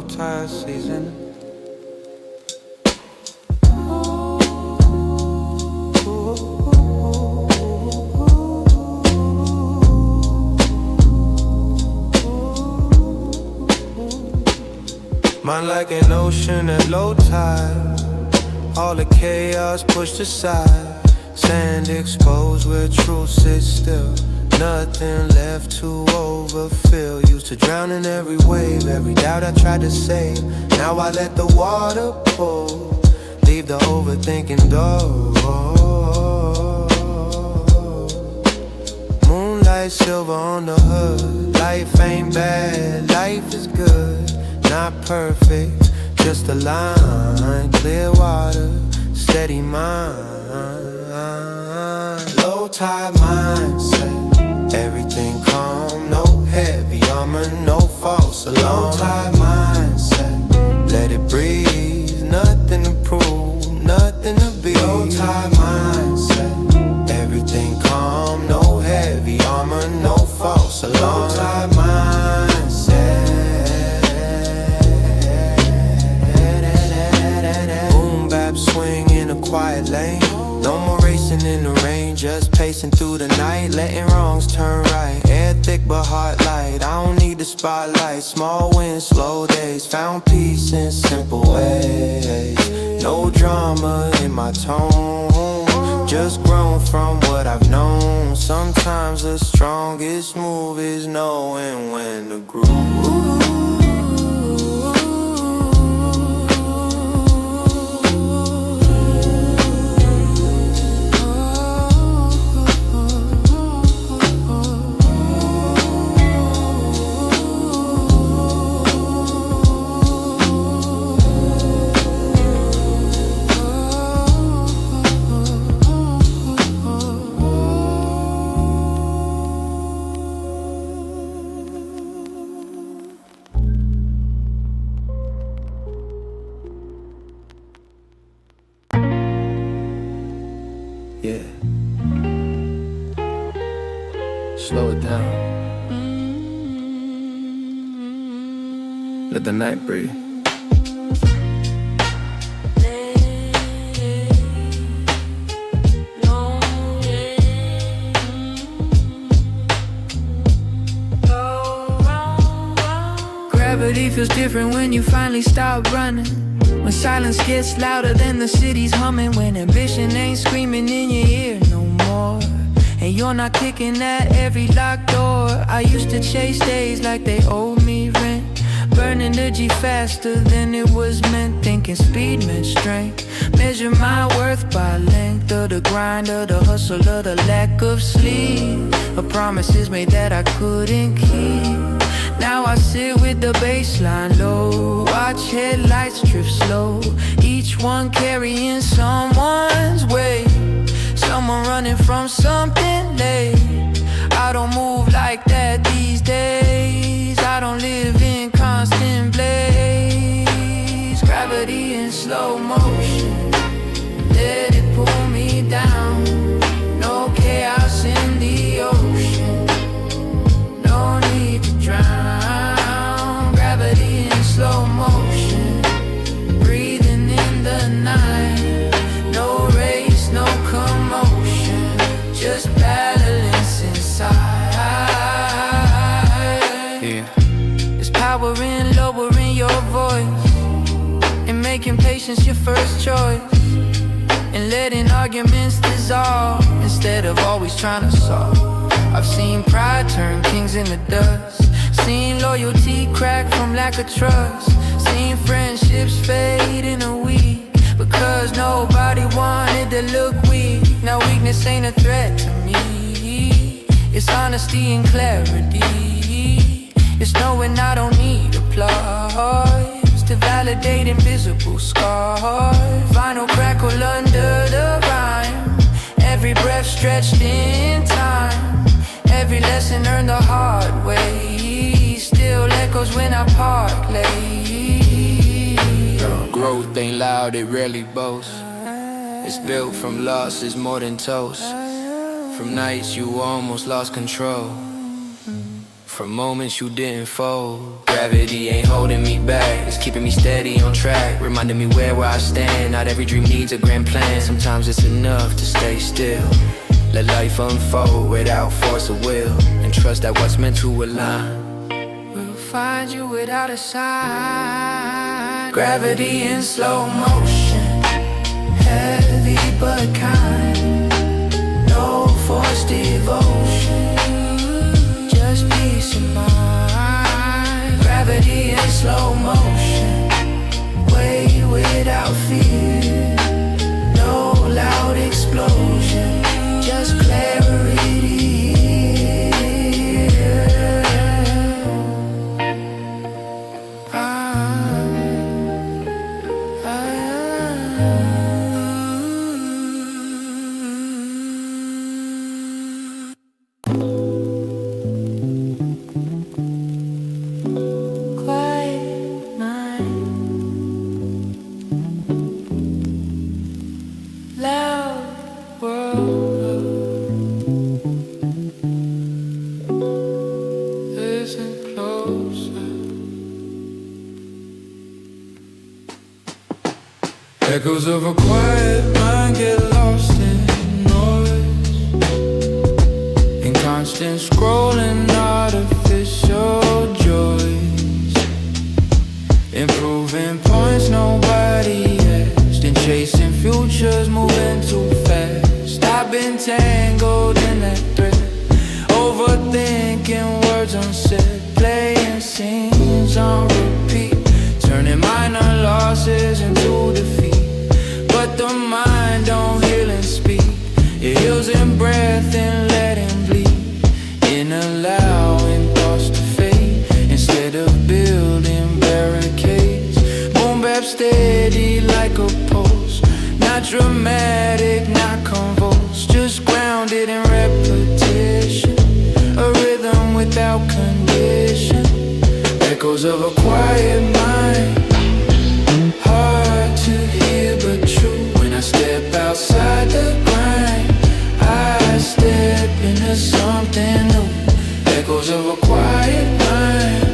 tide season. Mine like an ocean at low tide. All the chaos pushed aside. Sand exposed where truth sits still. Nothing left to overfill. Used to drown in every wave. Every doubt I tried to save. Now I let the water pull. Leave the overthinking door. Moonlight silver on the hood. Life ain't bad, life is good. Not perfect, just a line. Clear water, steady mind. Low tide mindset. Everything calm, no heavy armor, no false alarm. Low tide mindset. Let it breathe, nothing to prove, nothing to be. Low tide mindset. Everything calm, no heavy armor, no false alarm. Low tide mindset. Boom bap swing in a quiet lane. No more racing in the rain, just pacing through the night, letting wrongs turn right. Air thick but heart light, I don't need the spotlight. Small wins, slow days, found peace in simple ways. No drama in my tone, just grown from what I've known. Sometimes the strongest move is knowing when to groove. Yeah. Slow it down. Let the night breathe. Gravity feels different when you finally stop running. When silence gets louder than the city's humming. When ambition ain't screaming in your ear no more. And you're not kicking at every locked door. I used to chase days like they owed me rent. Burn energy faster than it was meant. Thinking speed meant strength. Measure my worth by length of the grind, of the hustle, of the lack of sleep. Of promises made that I couldn't keep. Now I sit with the baseline low. Watch headlights drift slow. Each one carrying someone's weight. Someone running from something late. I don't move like that these days. I don't live in constant blaze. Gravity in slow motion. Let it pull me down. No chaos in the ocean. No need to drown. Gravity in slow motion. Breathing in the night. No race, no commotion. Just balance inside. Yeah. There's power in lowering your voice. And making patience your first choice. And letting arguments dissolve instead of always trying to solve. I've seen pride turn kings into dust. Seen loyalty crack from lack of trust. Seen friendships fade in a week because nobody wanted to look weak. Now weakness ain't a threat to me. It's honesty and clarity. It's knowing I don't need applause to validate invisible scars. Final crackle under the rhyme. Every breath stretched in time. Every lesson earned the hard way. Still echoes when I park late. Growth ain't loud, it rarely boasts. It's built from losses more than toast. From nights you almost lost control. From moments you didn't fold. Gravity ain't holding me back, it's keeping me steady on track, reminding me where I stand. Not every dream needs a grand plan, sometimes it's enough to stay still. Let life unfold without force of will, and trust that what's meant to align will find you without a sign. Gravity in slow motion, heavy but kind. no forced devotion, just peace of mind. gravity in slow motion, way without fear. no loud explosion, Just clarity. Quiet mind, loud world. Listen closer. Echoes of a quiet mind get lost in noise, in constant scrolling, artificial joys, improving points nobody asked, and chasing futures moving too fast. I've been tangled in that thread, overthinking words unsaid, playing scenes on repeat, turning minor losses into defeat. But the mind don't heal and speak, it heals in breath and letting bleed, in allowing thoughts to fade, instead of building barricades. Boom bap steady like a pulse, not dramatic, not convulsed, just grounded in repetition, a rhythm without condition. Echoes of a quiet mind, hard to hear but true. When I step outside the grind, I step into something new. Echoes of a quiet mind,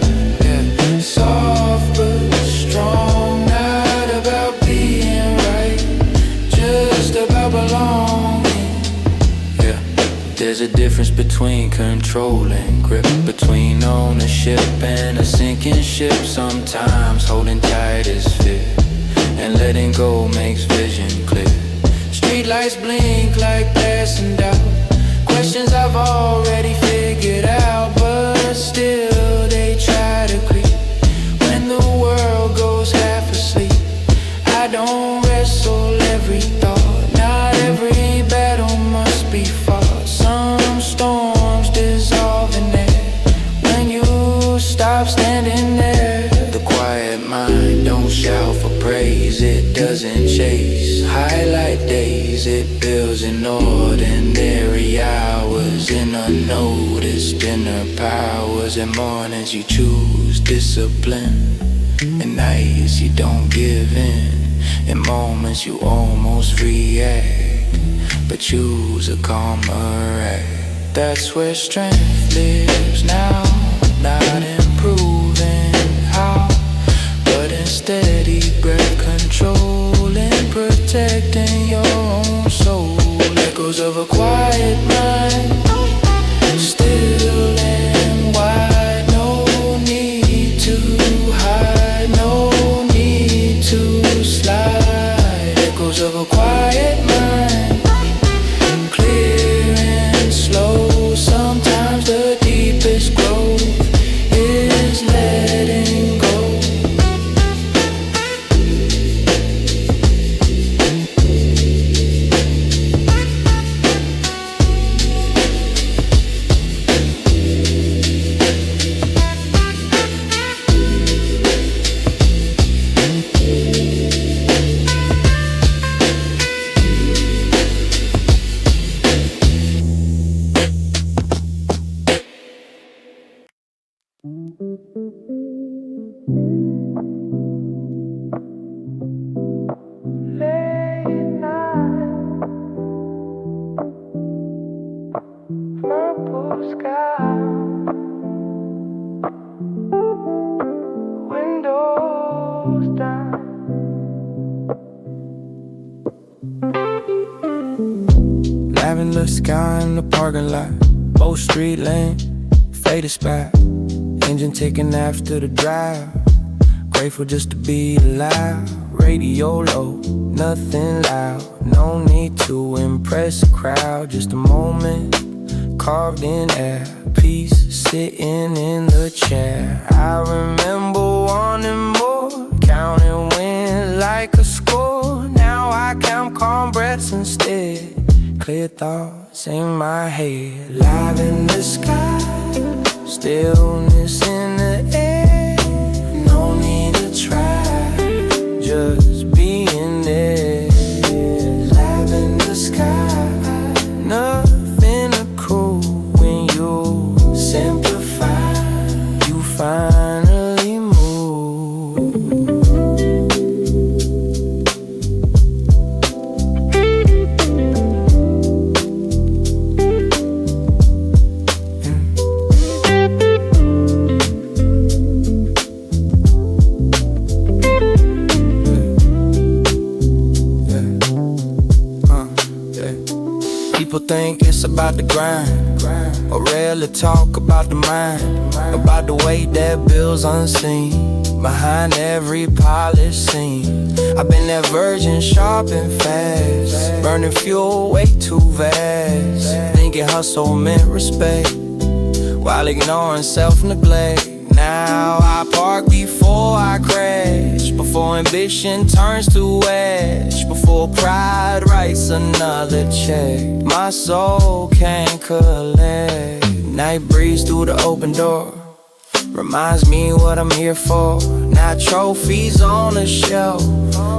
yeah. Soft but strong, not about being right, just about belonging, yeah. There's a difference between control and grip, between ownership and a sinking ship. Sometimes holding tight is fear, and letting go makes vision clear. Street lights blink like passing doubt, questions I've already figured out, but still they try to creep. When the world goes half asleep, I don't wrestle every thought, not every battle must be fought. Some storms dissolve in air when you stop standing there. The quiet mind don't shout for praise, it doesn't chase highlight days, it builds in ordinary hours, in unnoticed inner powers. In mornings you choose discipline, in nights you don't give in moments you almost react, but choose a calmer act. That's where strength lives now, not improving how, but in steady breath, controlling, protecting your own soul. Echoes of a quiet mind, still and wide, no need to hide, no need to slide. Echoes of a quiet mind, clear and slow. Sometimes the deepest growth is letting go. Purple sky. Lavender sky in the parking lot, both street lane, faded spot. Engine taking after the drive, grateful just to be alive. Radio low, nothing loud, no need to impress a crowd. Just a moment carved in air, peace sitting in the chair. I remember wanting more, counting wins like a score. Now I count calm breaths instead, clear thoughts in my head. Live in the sky, stillness in the air. No need to try, just being there. Live in the sky, nothing to cool. When you simplify, you finally move. People think it's about the grind, or rarely talk about the mind, about the weight that builds unseen behind every polished scene. I've been that virgin, sharp and fast, burning fuel way too vast, thinking hustle meant respect while ignoring self-neglect. Now I park before I crash, before ambition turns to ash, before pride writes another check. My soul can't collect. Night breeze through the open door reminds me what I'm here for. Not trophies on a shelf,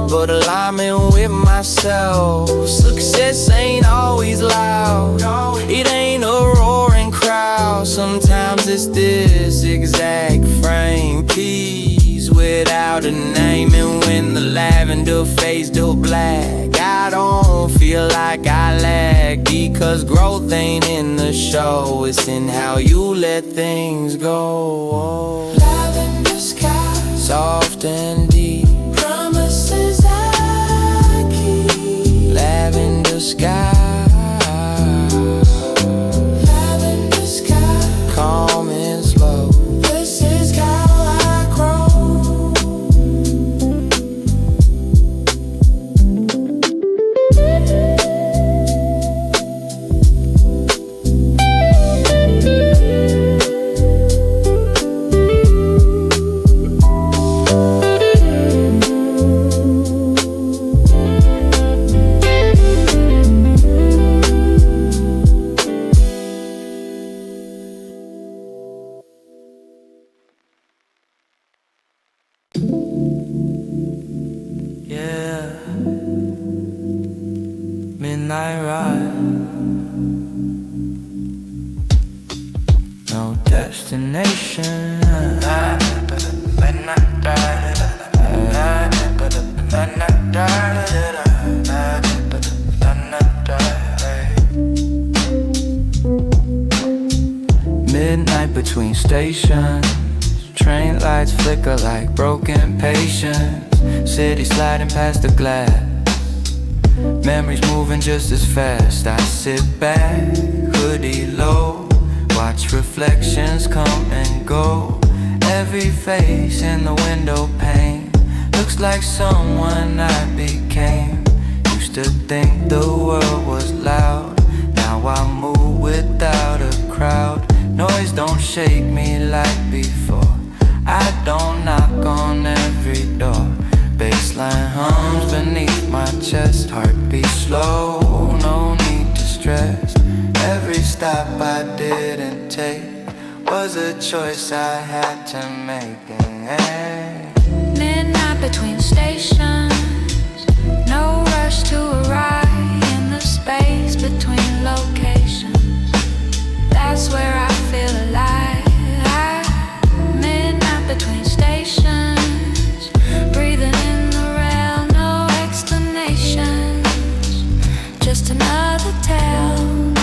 but alignment with myself. Success ain't always loud, it ain't a roaring crowd. Sometimes it's this exact frame, peace without a name. And when the lavender fades to black, I don't feel like I lag, because growth ain't in the show, it's in how you let things go. Lavender sky, soft and deep, promises I keep. Lavender sky, lavender sky, calm and slow. This is how I grow. NightRide, no destination. Midnight between stations, train lights flicker like broken patience. City sliding past the glass, memories moving just as fast. I sit back, hoodie low, watch reflections come and go. Every face in the window pane looks like someone I became. Used to think the world was loud, now I move without a crowd. Noise don't shake me like before, I don't knock on every door. Baseline hums beneath my chest, heartbeat slow, no need to stress. Every stop I didn't take was a choice I had to make. Midnight between stations, no rush to arrive in the space between locations. That's where I feel alive. Midnight between stations, breathing in the rail, no explanations, just another tale.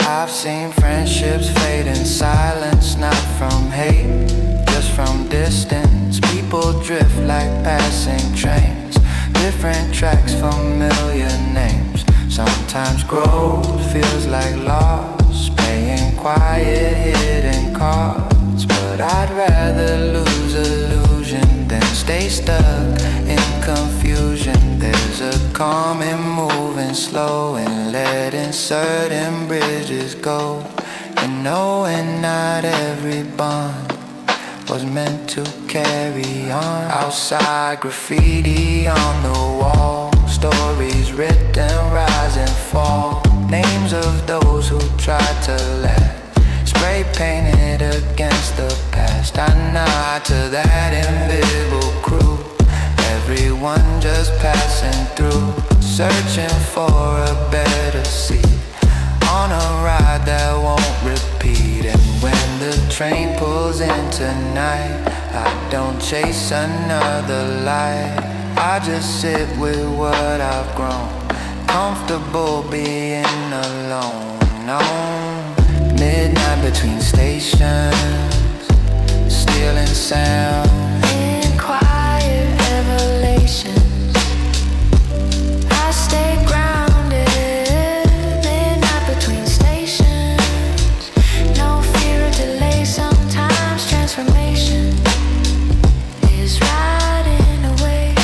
I've seen friendships fade in silence, not from hate, just from distance. People drift like passing trains, different tracks for sometimes growth feels like loss, playing quiet hidden cards. But I'd rather lose illusion than stay stuck in confusion. There's a calm in moving slow and letting certain bridges go, and knowing not every bond was meant to carry on. Outside, graffiti on the wall, stories written, rise and fall. Names of those who tried to laugh, spray painted against the past. I nod to that invisible crew, everyone just passing through, searching for a better seat on a ride that won't repeat. And when the train pulls in tonight, I don't chase another light. I just sit with what I've grown, comfortable being alone. On midnight between stations, stealing sound In quiet revelations, I stay grounded. Midnight between stations, no fear of delay. Sometimes transformation is riding away.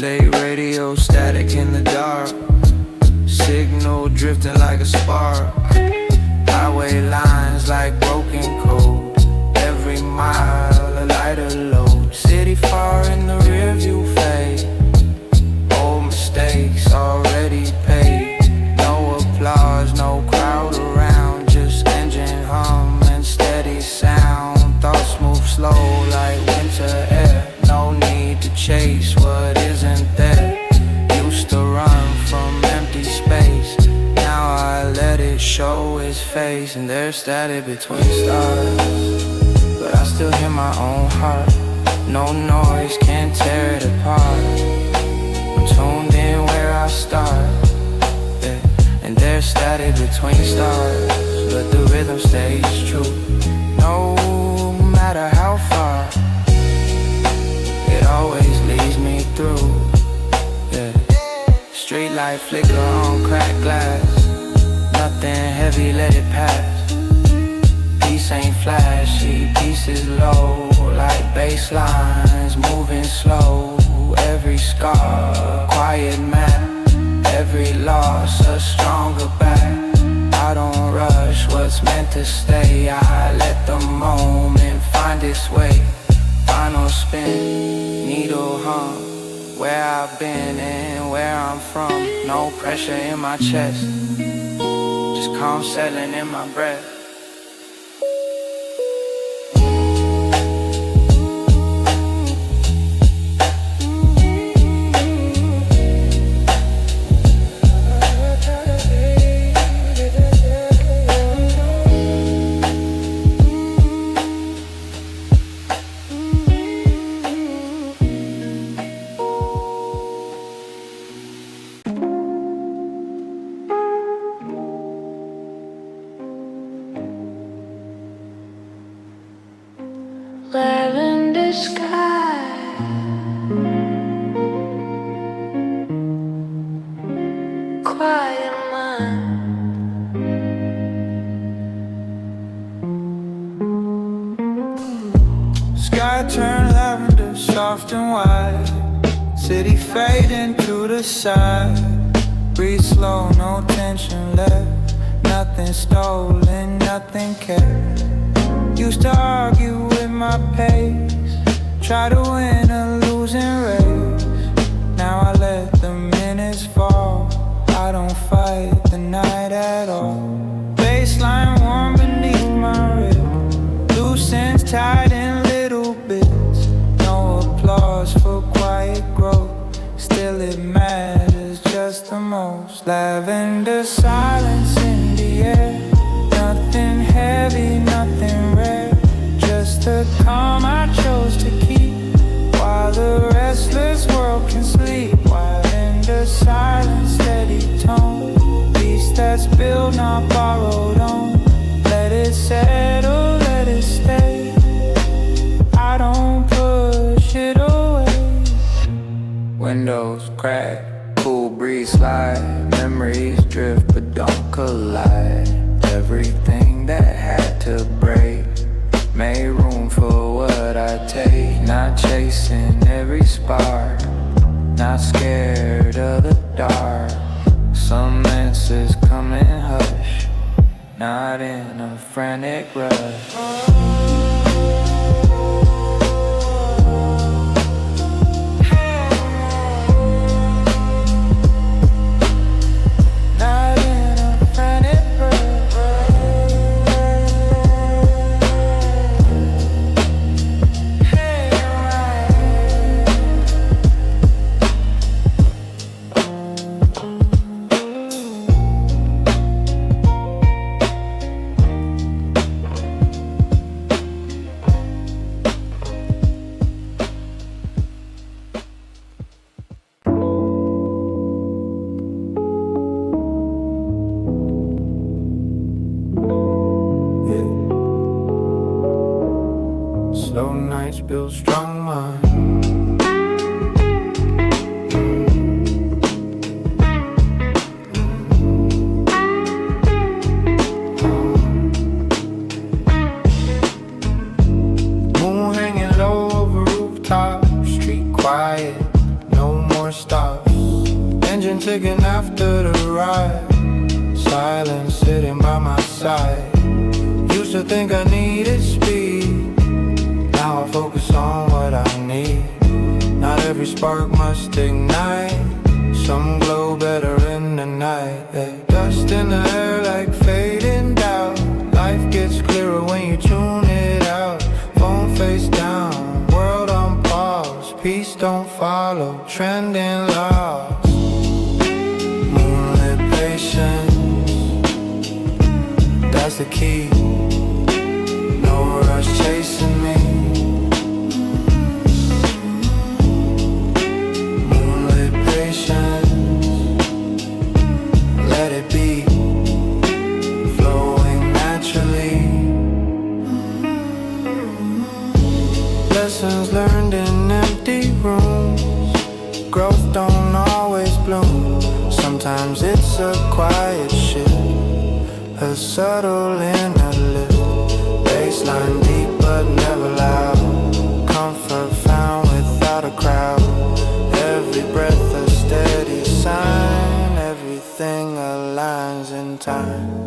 Late radio static in the dark, signal drifting like a spark. Highway lines like broken code, every mile a lighter load. City far in the rear view fade, old mistakes already paid. No applause, no crowd around, just engine hum and steady sound. Thoughts move slow like winter air, no need to chase what isn't there. Used to run from empty space, now I let it show its face. And there's static between stars, but I still hear my own heart. No noise can tear it apart. I'm tuned in where I start, yeah. And there's static between stars, but the rhythm stays true. No matter how far, it always leads me through, yeah. Street light flicker on cracked glass, nothing heavy, let it pass. Peace ain't flashy, peace is low, like bass lines moving slow. Every scar, a quiet map, every loss a stronger back. I don't rush what's meant to stay, I let the moment find its way. Final spin, needle hum, where I've been and where I'm from. No pressure in my chest, just calm settling in my breath. Lavender sky, quiet mind. Sky turn lavender, soft and wide. City fading to the side. Breathe slow, no tension left. Nothing stolen, nothing kept. Used to argue with my pace, try to win a losing race. Now I let the minutes fall, I don't fight the night at all. Baseline warm beneath my rib, blue tied in little bits. No applause for quiet growth. Still it matters just the most. Lavender silence in the air. Nothing heavy, nothing rare. Just the calm I chose to keep while the restless world can sleep. While in the silence, steady tone. Peace that's built, not borrowed on. Let it settle, let it stay. I don't push it away. Windows crack, cool breeze slide. Memories drift but don't collide. Everything that had to break made room for what I take. Not chasing every spark, not scared of the dark. Some answers come in hush, not in a frantic rush. Slow nights build strong minds. Moon hanging low over rooftop. Street quiet, no more stops. Engine ticking after the ride. Silence sitting by my side. Used to think I needed speed. Now I focus on what I need. Not every spark must ignite. Some glow better in the night. Hey, dust in the air like fading doubt. Life gets clearer when you tune it out. Phone face down, world on pause. Peace don't follow, trending lost. Moonlit patience, that's the key. No rush chasing me. Let it be, flowing naturally. Lessons learned in empty rooms. Growth don't always bloom. Sometimes it's a quiet shift, a subtle inner lift. Baseline deep but never loud. Comfort found without a crowd. Every breath a steady sign. Everything aligns in time.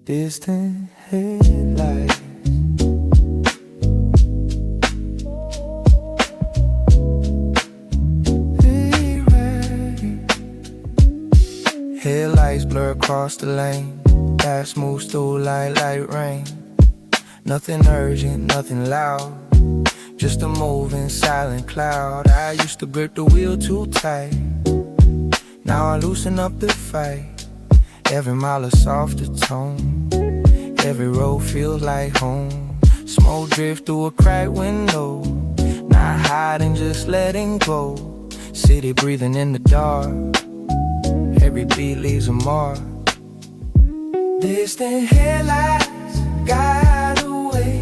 Distant headlights. Headlights blur across the lane. Gas moves through like rain. Nothing urgent, nothing loud. Just a moving silent cloud. I used to grip the wheel too tight. Now I loosen up the fight. Every mile a softer tone. Every road feels like home. Smoke drift through a cracked window. Not hiding, just letting go. City breathing in the dark. Every beat leaves a mark. Distant headlights guide the way.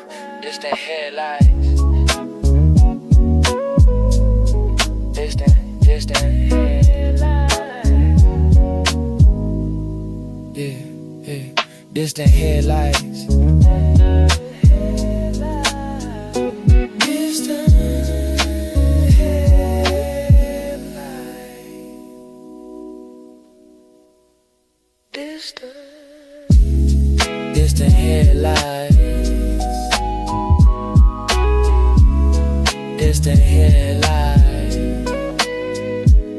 Distant headlights. Distant headlights. Yeah. Distant headlights. Distant headlights. Distant headlights.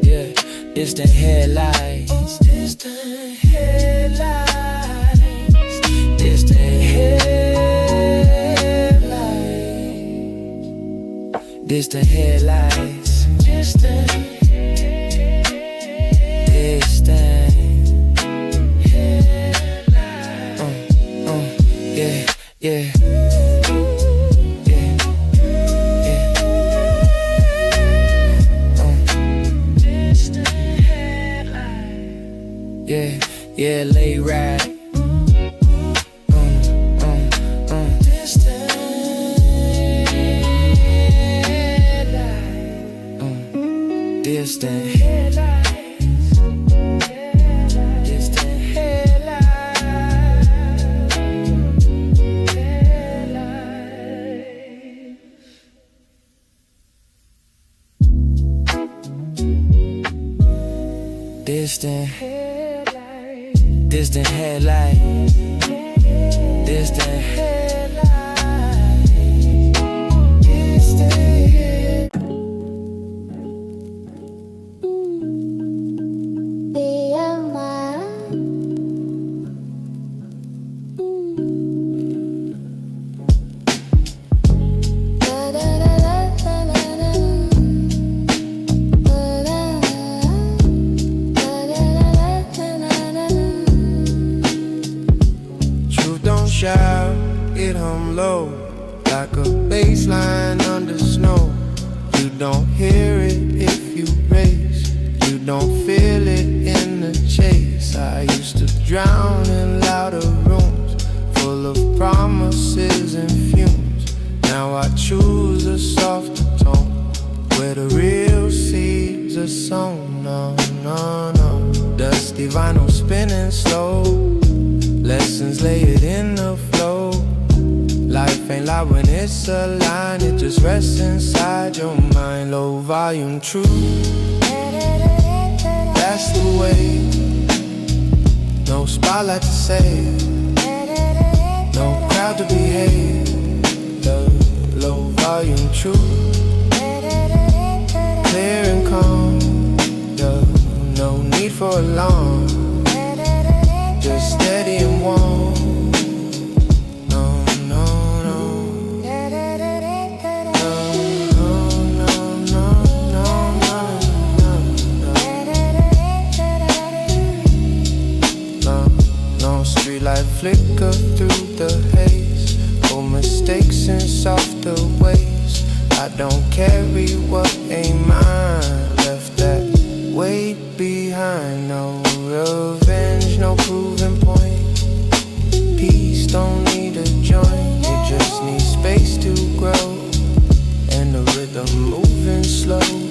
Yeah, distant headlights. Distant headlights. Distant headlights. Distant headlights. Distant. Yeah. Yeah, late ride. Distant headlights. Distant headlights. Distant headlights. Distant headlights. Distant headlights. Distant headlights. Shout, it hum low, like a bass line under snow. You don't hear it if you race, you don't feel it in the chase. I used to drown in louder rooms, full of promises and fumes. Now I choose a softer tone, where the real seeds are sown. No. Dusty vinyl spinning slow, lessons layered in the flow. Life ain't loud when it's a line, it just rests inside your mind. Low volume truth, that's the way. No spotlight to save, no crowd to behave. Low volume truth, clear and calm. No need for alarm, just steady and warm. No. Long street light flicker through the haze, old mistakes in softer ways. I don't carry what ain't mine, left that weight behind. No revenge, no proving point. Peace don't need a joint, it just needs space to grow, and the rhythm moving slow.